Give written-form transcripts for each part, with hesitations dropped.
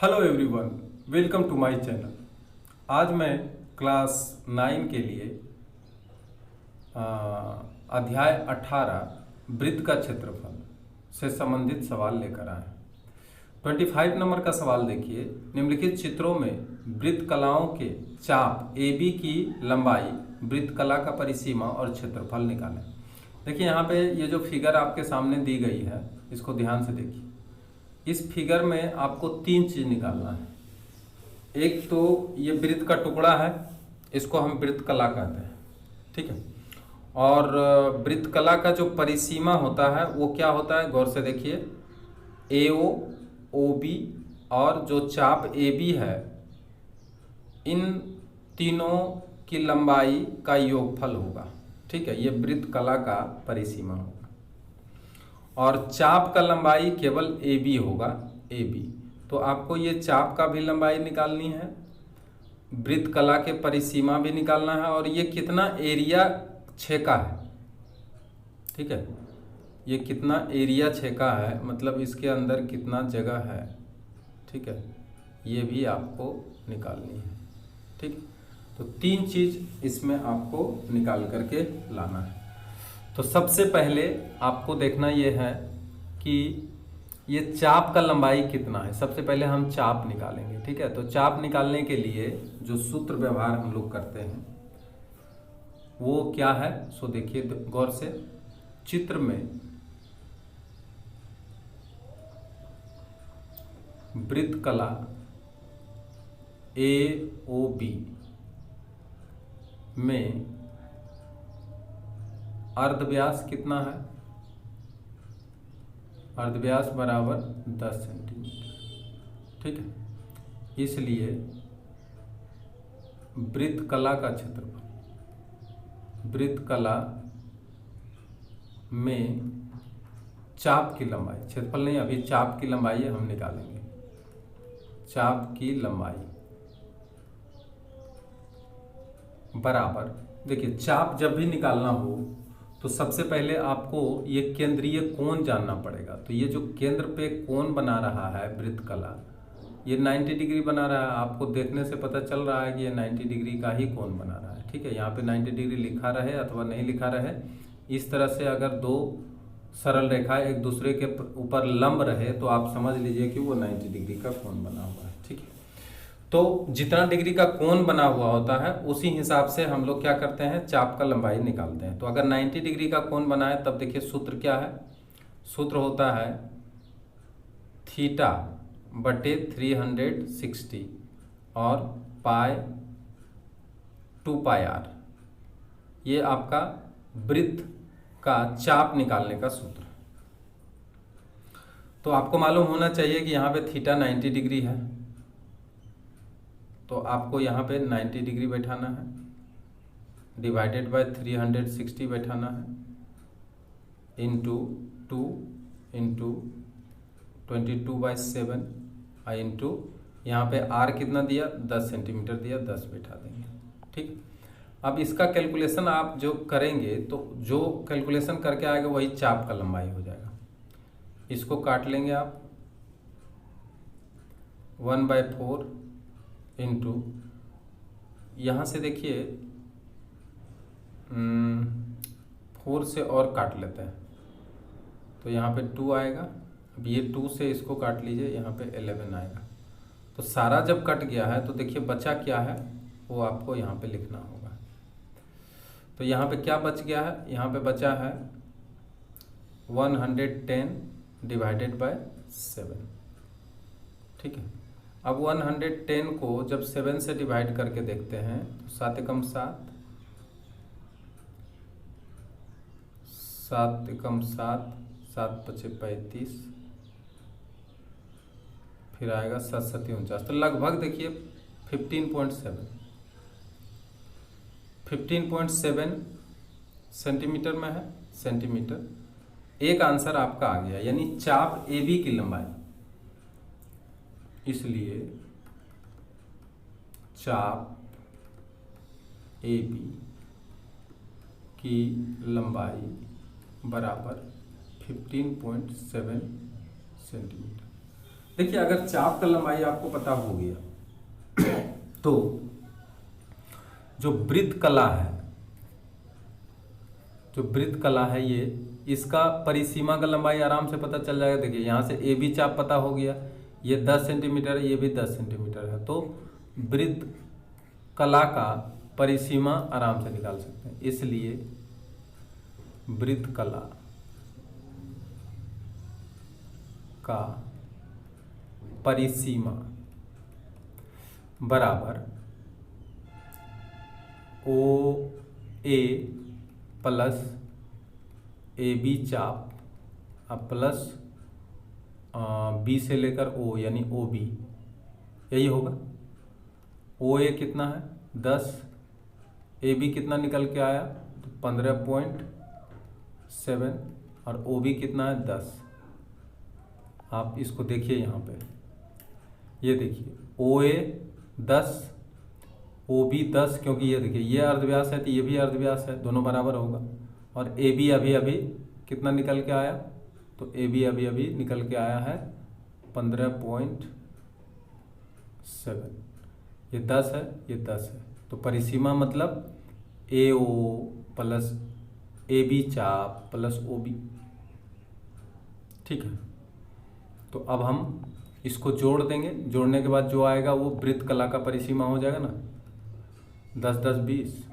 Hello everyone, welcome to my channel. आज मैं class 9 के लिए अ, अध्याय 18 वृत्त का क्षेत्रफल से संबंधित सवाल लेकर आए हैं। 25 नंबर का सवाल देखिए। निम्नलिखित चित्रों में वृत्त कलाओं के चाप AB की लंबाई, वृत्त कला का परिसीमा और क्षेत्रफल निकालें। देखिए यहाँ पे ये जो फिगर आपके सामने दी गई है, इसको ध्यान से देखिए। इस फिगर में आपको 3 चीज निकालना है। एक तो ये वृत्त का टुकड़ा है, इसको हम वृत्त कला कहते हैं, ठीक है। और वृत्त कला का जो परिसीमा होता है वो क्या होता है, गौर से देखिए। AO, OB और जो चाप AB है, इन तीनों की लंबाई का योगफल होगा, ठीक है। ये वृत्त कला का परिसीमा होगा। और चाप का लंबाई केवल AB होगा, AB। तो आपको ये चाप का भी लंबाई निकालनी है, वृत्त कला के परिसीमा भी निकालना है, और ये कितना एरिया छेका है, ठीक है। ये कितना एरिया छेका है, मतलब इसके अंदर कितना जगह है, ठीक है। ये भी आपको निकालनी है, ठीक है। तो 3 चीज इसमें आपको निकाल करके लाना है। तो सबसे पहले आपको देखना ये है कि ये चाप का लंबाई कितना है। सबसे पहले हम चाप निकालेंगे, ठीक है। तो चाप निकालने के लिए जो सूत्र व्यवहार हम लोग करते हैं वो क्या है, सो देखिए गौर से। चित्र में वृत्त कला AOB में अर्धव्यास कितना है, अर्धव्यास बराबर 10 सेंटीमीटर, ठीक है। इसलिए वृत्त कला का क्षेत्रफल, वृत्त कला में चाप की लंबाई, क्षेत्रफल नहीं, अभी चाप की लंबाई हम निकालेंगे। चाप की लंबाई बराबर, देखिए चाप जब भी निकालना हो तो सबसे पहले आपको ये केंद्रीय कोण जानना पड़ेगा। तो ये जो केंद्र पे कोण बना रहा है वृत्त कला, ये 90 डिग्री बना रहा है। आपको देखने से पता चल रहा है कि ये 90 डिग्री का ही कोण बना रहा है, ठीक है। यहाँ पे 90 डिग्री लिखा रहे अथवा नहीं लिखा रहे, इस तरह से अगर दो सरल रेखाएं एक दूसरे के ऊपर लंब रहे तो आप समझ लीजिए कि वो 90 डिग्री का कोण बना हुआ है, ठीक है। तो जितना डिग्री का कोण बना हुआ होता है उसी हिसाब से हम लोग क्या करते हैं, चाप का लंबाई निकालते हैं। तो अगर 90 डिग्री का कोण बना है तब देखिए सूत्र क्या है। सूत्र होता है थीटा बटे 360 और पाई 2πr। ये आपका वृत्त का चाप निकालने का सूत्र। तो आपको मालूम होना चाहिए कि यहाँ पे थीटा 90 डिग्री है, तो आपको यहाँ पे 90 डिग्री बैठाना है, डिवाइडेड बाय 360 बैठाना है, इंटू 2 इंटू 22/7 और इंटू यहाँ पे R कितना दिया, 10 सेंटीमीटर दिया, 10 बैठा देंगे, ठीक। अब इसका कैलकुलेशन आप जो करेंगे तो जो कैलकुलेशन करके आएगा वही चाप का लंबाई हो जाएगा। इसको काट लेंगे आप, 1/4 इंटू, यहाँ से देखिए 4 से और काट लेते हैं तो यहाँ पे 2 आएगा। अब ये 2 से इसको काट लीजिए, यहाँ पे 11 आएगा। तो सारा जब कट गया है तो देखिए बचा क्या है वो आपको यहाँ पे लिखना होगा। तो यहाँ पे क्या बच गया है, यहाँ पे बचा है 110 डिवाइडेड बाय 7, ठीक है। अब 110 को जब 7 से डिवाइड करके देखते हैं तो 7 एकम 7, 7 एकम 7, 7 पचे 35, फिर आएगा 7 सत्ती 49। तो लगभग देखिए 15.7 सेंटीमीटर में है, सेंटीमीटर। एक आंसर आपका आ गया, यानी चाप AB की लंबाई, इसलिए चाप AB की लंबाई बराबर 15.7 सेंटीमीटर। देखिए अगर चाप का लंबाई आपको पता हो गया तो जो वृत्त कला है, जो वृत्त कला है ये, इसका परिसीमा का लंबाई आराम से पता चल जाएगा। देखिए यहाँ से ए बी चाप पता हो गया, ये 10 सेंटीमीटर है, ये भी 10 सेंटीमीटर है, तो वृत्त कला का परिसीमा आराम से निकाल सकते हैं। इसलिए वृत्त कला का परिसीमा बराबर ओ ए प्लस ए बी चाप प्लस बी से लेकर ओ यानी ओ बी, यही होगा। ओ ए कितना है 10, ए बी कितना निकल के आया तो 15.7 और ओ बी कितना है 10। आप इसको देखिए यहाँ पे, ये देखिए ओ ए 10 ओ बी 10, क्योंकि ये देखिए ये अर्धव्यास है तो ये भी अर्धव्यास है, दोनों बराबर होगा। और ए बी अभी अभी कितना निकल के आया, तो ए बी अभी अभी निकल के आया है 15.7। ये 10 है, ये 10 है, तो परिसीमा मतलब ए ओ प्लस ए बी चाप प्लस ओ बी। ठीक है, तो अब हम इसको जोड़ देंगे, जोड़ने के बाद जो आएगा वो वृत्त कला का परिसीमा हो जाएगा ना। 10 10 20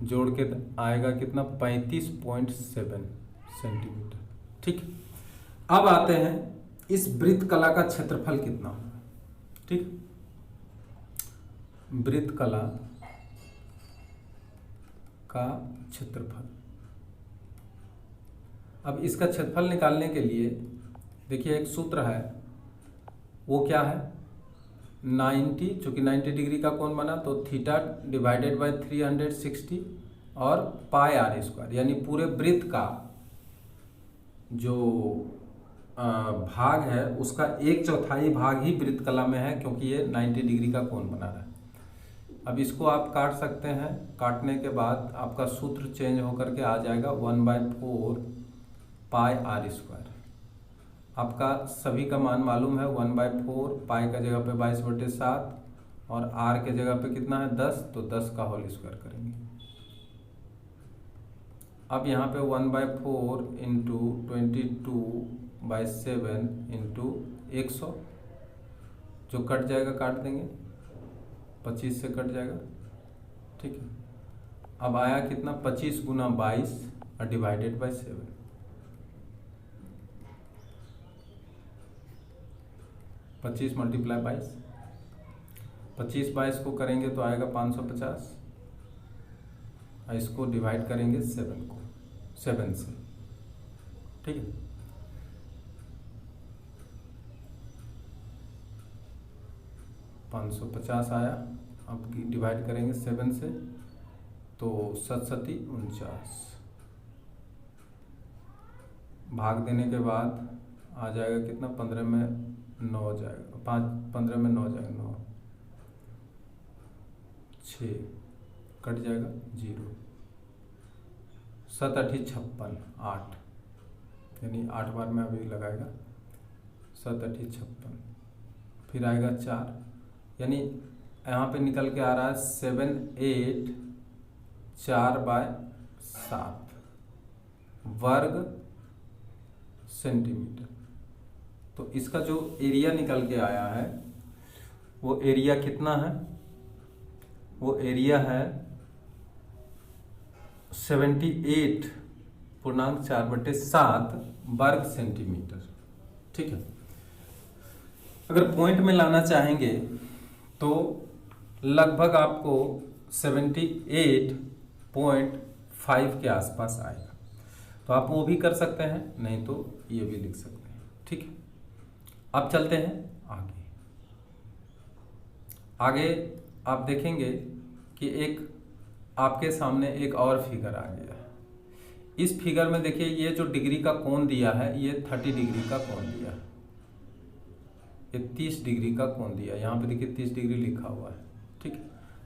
जोड़ के आएगा कितना 35.7 सेंटीमीटर। ठीक, अब आते हैं इस वृत्त कला का क्षेत्रफल कितना होगा। ठीक, वृत्त कला का क्षेत्रफल, अब इसका क्षेत्रफल निकालने के लिए देखिए एक सूत्र है, वो क्या है 90, चूंकि 90 डिग्री का कोण बना तो थीटा डिवाइडेड बाय 360 और पाई आर स्क्वायर, यानी पूरे वृत्त का जो भाग है उसका 1/4 भाग ही वृत्त कला में है, क्योंकि ये 90 डिग्री का कोण बना रहा है। अब इसको आप काट सकते हैं, काटने के बाद आपका सूत्र चेंज होकर के आ जाएगा 1/4 पाई आर स्क्वायर। आपका सभी का मान मालूम है, 1/4 पाई का जगह पे 22/7 और आर के जगह पे कितना है 10, तो 10 का होल स्क्वायर करेंगे। अब यहाँ पे 1/4 इंटू 22/7 इंटू 100, जो कट जाएगा काट देंगे, 25 से कट जाएगा। ठीक है, अब आया कितना 25 गुना 22 और डिवाइडेड बाय 7। 25 मल्टीप्लाई 22, 25/22 को करेंगे तो आएगा 550, और इसको डिवाइड करेंगे 7 से। ठीक है, $550 आया, अब डिवाइड करेंगे 7 से तो 7 49, भाग देने के बाद आ जाएगा कितना 15 में 9 हो जाएगा, 15 में 9 हो जाएगा, 9 6 कट जाएगा 0, 7 8 56 8, यानी 8 बार में अभी लगाएगा 7 8 56, फिर आएगा 4, यानी यहाँ पे निकल के आ रहा है 7 8 4/7 वर्ग सेंटीमीटर। तो इसका जो एरिया निकल के आया है वो एरिया कितना है, वो एरिया है 78.4/7 वर्ग सेंटीमीटर। ठीक है, अगर पॉइंट में लाना चाहेंगे तो लगभग आपको 78.5 के आसपास आएगा, तो आप वो भी कर सकते हैं, नहीं तो ये भी लिख सकते हैं। ठीक है, अब चलते हैं आगे। आगे आप देखेंगे कि एक आपके सामने एक और फिगर आ गया है। इस फिगर में देखिए ये जो डिग्री का कोण दिया है ये 30 डिग्री का कोण दिया है, ये 30 डिग्री का कोण दिया है, यहाँ पे देखिए 30 डिग्री लिखा हुआ है। ठीक है,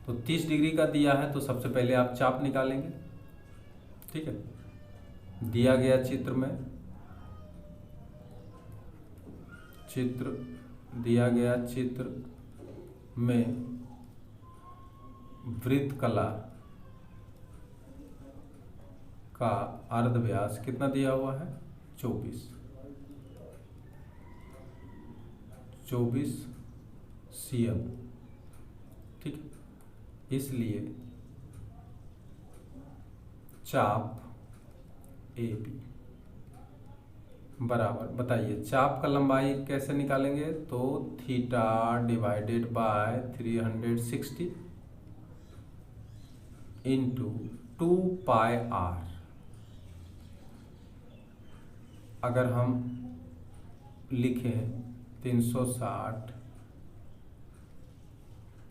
तो 30 डिग्री का दिया है तो सबसे पहले आप चाप निकालेंगे। ठीक है, दिया गया चित्र में चित्र दिया गया चित्र में वृत्त कला का अर्ध व्यास कितना दिया हुआ है? 24 cm। ठीक, इसलिए चाप AB बराबर, बताइए चाप का लंबाई कैसे निकालेंगे? तो theta divided by 360 into 2πr। अगर हम लिखें 360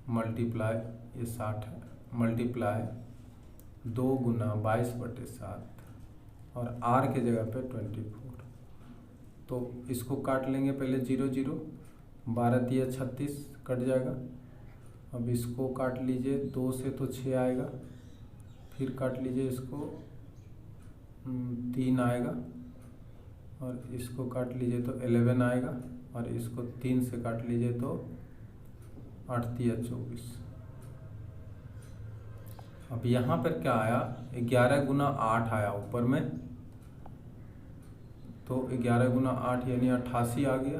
मल्टीप्लाई, ये 60 है, मल्टीप्लाई 2 गुना 22/7 और r के जगह पे 24। तो इसको काट लेंगे पहले 0 0, 12 तिया 36 कट जाएगा। अब इसको काट लीजिए 2 से तो 6 आएगा, फिर काट लीजिए इसको 3 आएगा, और इसको काट लीजिए तो 11 आएगा, और इसको 3 से काट लीजिए तो 8 तिया 24। अब यहाँ पर क्या आया? 11 गुना 8 आया ऊपर में, तो 11 गुना 8 यानी 88 आ गया,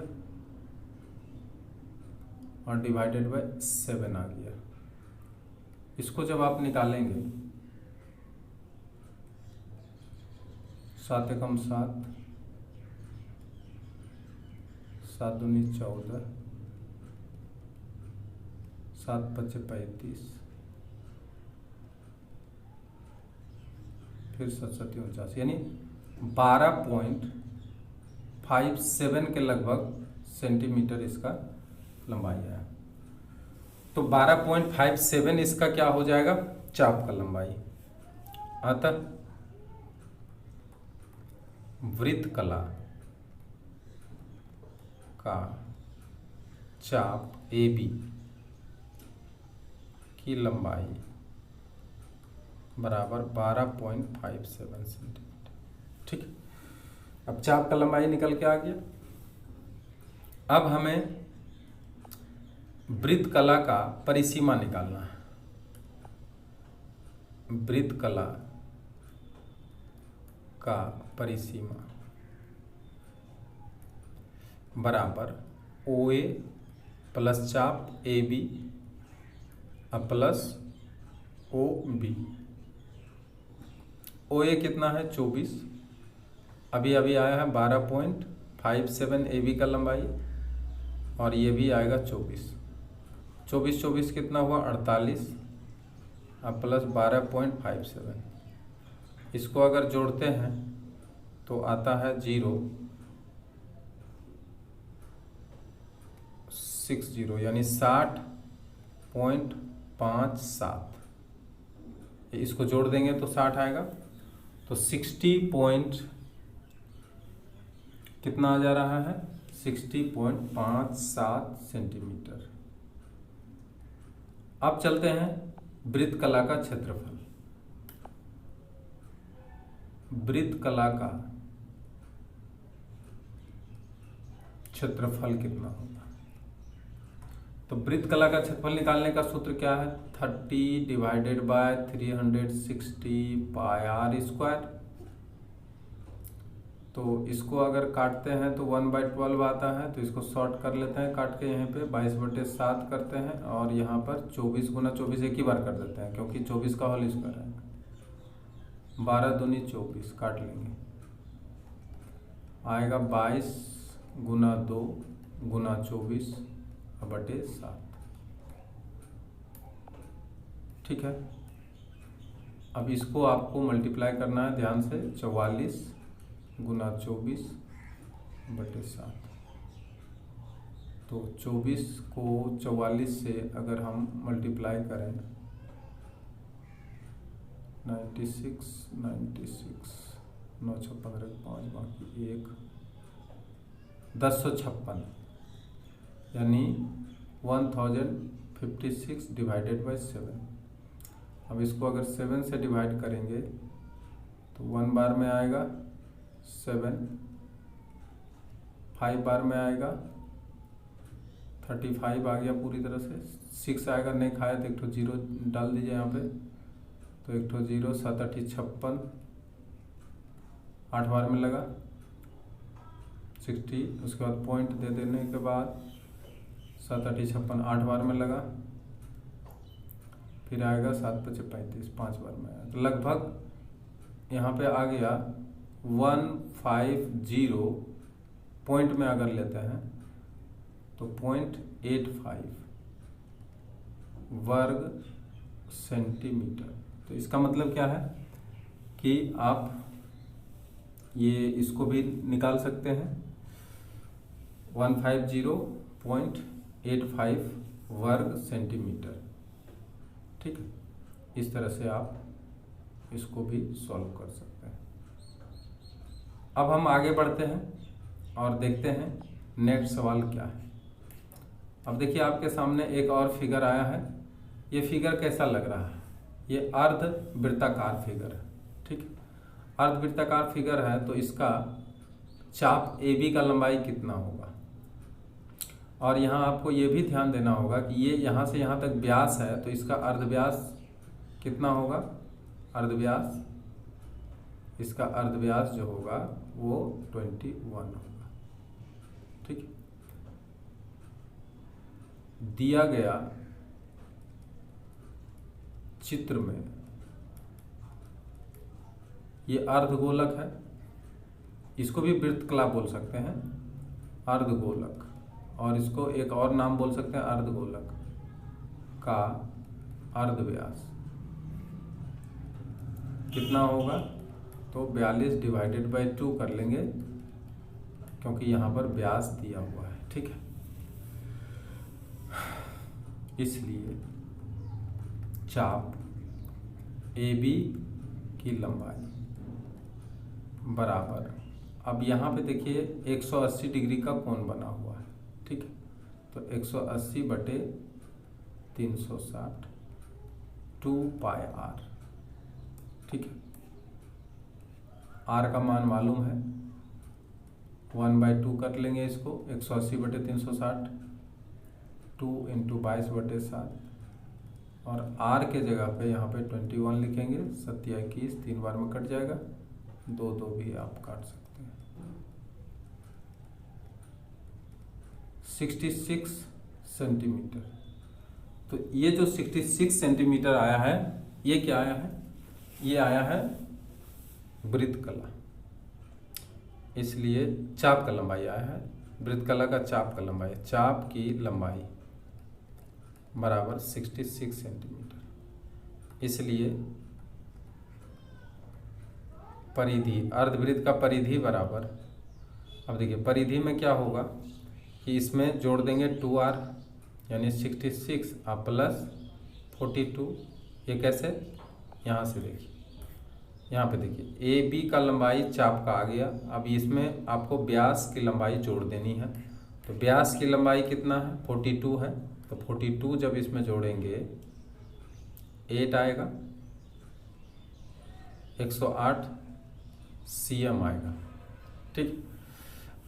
और डिवाइडेड बाय 7 आ गया। इसको जब आप निकालेंगे 7 एकम 7, 7 दूनी 14, 7 पचे 35, फिर 7 49, यानी 12.57 के लगभग सेंटीमीटर इसका लंबाई है। तो 12.57 इसका क्या हो जाएगा? चाप का लंबाई। अतः वृत्त कला का चाप AB की लंबाई बराबर 12.57 सेंटीमीटर। ठीक, अब चाप का लंबाई निकल के आ गया। अब हमें वृत्त कला का परिसीमा निकालना है। वृत्त कला का परिसीमा बराबर OA प्लस चाप AB प्लस OB। OA कितना है? 24, अभी अभी आया है 12.57 AB का लंबाई, और ये भी आएगा 24। 24 कितना हुआ? 48, अब प्लस 12.57। इसको अगर जोड़ते हैं तो आता है 0.60, यानी 60.57। इसको जोड़ देंगे तो 60 आएगा, तो 60 कितना आ जा रहा है? 60.57 सेंटीमीटर। अब चलते हैं वृत्त कला का क्षेत्रफल। वृत्त कला का क्षेत्रफल कितना होगा? तो वृत्त कला का क्षेत्रफल निकालने का सूत्र क्या है? 30 divided by 360 pi r square. तो इसको अगर काटते हैं तो 1/12 आता है, तो इसको शॉर्ट कर लेते हैं काट के, यहाँ पे 22/7 करते हैं, और यहाँ पर 24 गुना 24 एक ही बार कर देते हैं, क्योंकि 24 का होल स्क्वायर है। 12 दूनी 24 काट लेंगे, आएगा 22 गुना 2 गुना 24/7। ठीक है, अब इसको आपको मल्टीप्लाई करना है ध्यान से, 44 गुना 24/7। तो 24 को 44 से अगर हम मल्टीप्लाई करें, 96 9 6 15 5 बाकी 1 1056, यानी 1056 डिवाइडेड बाई 7। अब इसको अगर 7 से डिवाइड करेंगे तो 1 बार में आएगा 7, 5 बार में आएगा 35 आ गया पूरी तरह से। 6 आएगा, नहीं खाया तो एक ठो जीरो डाल दीजिए यहाँ पे, तो एक ठो जीरो, 7 8 56, 8 बार में लगा 60। उसके बाद पॉइंट दे देने के बाद 7 8 56, 8 बार में लगा, फिर आएगा 7 5 35, 5 बार में आएगा। तो लगभग यहाँ पे आ गया 150 पॉइंट में अगर लेते हैं तो 0.85 वर्ग सेंटीमीटर। तो इसका मतलब क्या है कि आप ये इसको भी निकाल सकते हैं, 150.85 वर्ग सेंटीमीटर। ठीक है, इस तरह से आप इसको भी सॉल्व कर सकते हैं। अब हम आगे बढ़ते हैं और देखते हैं नेक्स्ट सवाल क्या है। अब देखिए आपके सामने एक और फिगर आया है। ये फिगर कैसा लग रहा है? ये अर्ध वृत्ताकार फिगर है। ठीक है, अर्ध वृत्ताकार फिगर है तो इसका चाप AB का लंबाई कितना होगा। और यहाँ आपको ये भी ध्यान देना होगा कि ये यहाँ से यहाँ तक व्यास है, तो इसका अर्धव्यास कितना होगा? अर्धव्यास, इसका अर्धव्यास जो होगा वो 21 होगा। ठीक है, दिया गया चित्र में ये अर्धगोलक है, इसको भी वृत्तकला बोल सकते हैं, अर्धगोलक, और इसको एक और नाम बोल सकते हैं अर्धगोलक का अर्धव्यास कितना होगा? तो 42 डिवाइडेड बाई 2 कर लेंगे, क्योंकि यहाँ पर व्यास दिया हुआ है। ठीक है, इसलिए चाप AB की लंबाई बराबर, अब यहाँ पे देखिए 180 डिग्री का कोण बना हुआ है। ठीक है, तो 180 बटे 360 2πr। ठीक है, r का मान मालूम है, 1/2 कर लेंगे इसको, 180 बटे 360, 2 × 22 बटे 7, और r के जगह पे यहाँ पे 21 लिखेंगे, 7 या 21, 3 बार में कट जाएगा, 2 2 भी आप काट सकते हैं। 66 सेंटीमीटर। तो ये जो 66 सेंटीमीटर आया है, ये क्या आया है? ये आया है वृत्तकला, इसलिए चाप का लंबाई आया है। वृत्तकला का चाप का लंबाई, चाप की लंबाई बराबर 66 सेंटीमीटर। इसलिए परिधि, अर्धवृत्त का परिधि बराबर, अब देखिए परिधि में क्या होगा कि इसमें जोड़ देंगे 2r, यानी 66 प्लस 42। ये कैसे? यहाँ से देखिए, यहाँ पे देखिए AB का लंबाई चाप का आ गया। अब इसमें आपको व्यास की लंबाई जोड़ देनी है। तो व्यास की लंबाई कितना है? 42 है। तो 42 जब इसमें जोड़ेंगे 8 आएगा, 108 cm आएगा। ठीक,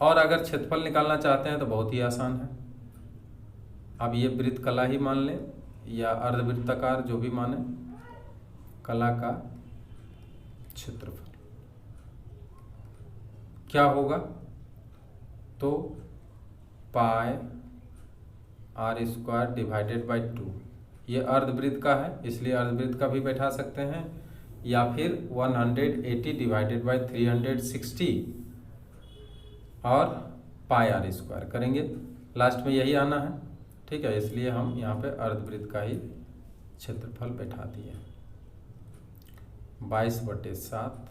और अगर क्षेत्रफल निकालना चाहते हैं तो बहुत ही आसान है। अब ये वृत्तकला ही मान लें या अर्धवृत्ताकार, जो भी माने, कला का क्षेत्रफल क्या होगा? तो πr² डिवाइडेड बाई 2। ये अर्धवृत्त का है, इसलिए अर्धवृत्त का भी बैठा सकते हैं, या फिर 180 डिवाइडेड बाई 360 और πr² करेंगे। लास्ट में यही आना है। ठीक है, इसलिए हम यहाँ पे अर्धवृत्त का ही क्षेत्रफल बैठा दिए, 22/7।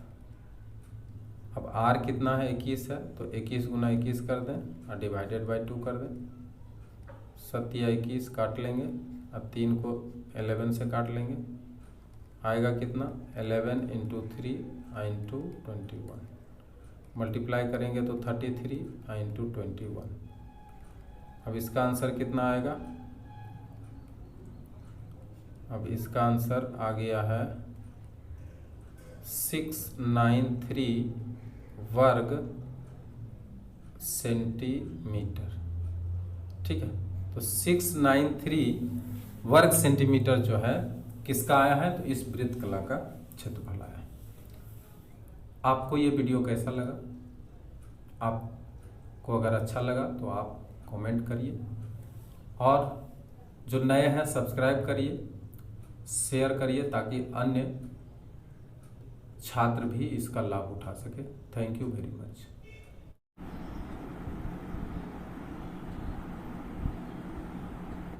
अब r कितना है? 21 है, तो 21 × 21 कर दें और डिवाइडेड बाई 2 कर दें। 7 या 21 काट लेंगे, अब 3 को 11 से काट लेंगे, आएगा कितना? 11 × 3 × 21, मल्टीप्लाई करेंगे तो 33 × 21। अब इसका आंसर कितना आएगा? अब इसका आंसर आ गया है 693 वर्ग सेंटीमीटर। ठीक है, तो 693 वर्ग सेंटीमीटर जो है किसका आया है, तो इस वृत्त कला का क्षेत्रफल आया है। आपको ये वीडियो कैसा लगा? आपको अगर अच्छा लगा तो आप कमेंट करिए, और जो नए हैं सब्सक्राइब करिए, शेयर करिए, ताकि अन्य छात्र भी इसका लाभ उठा सके। Thank you very much.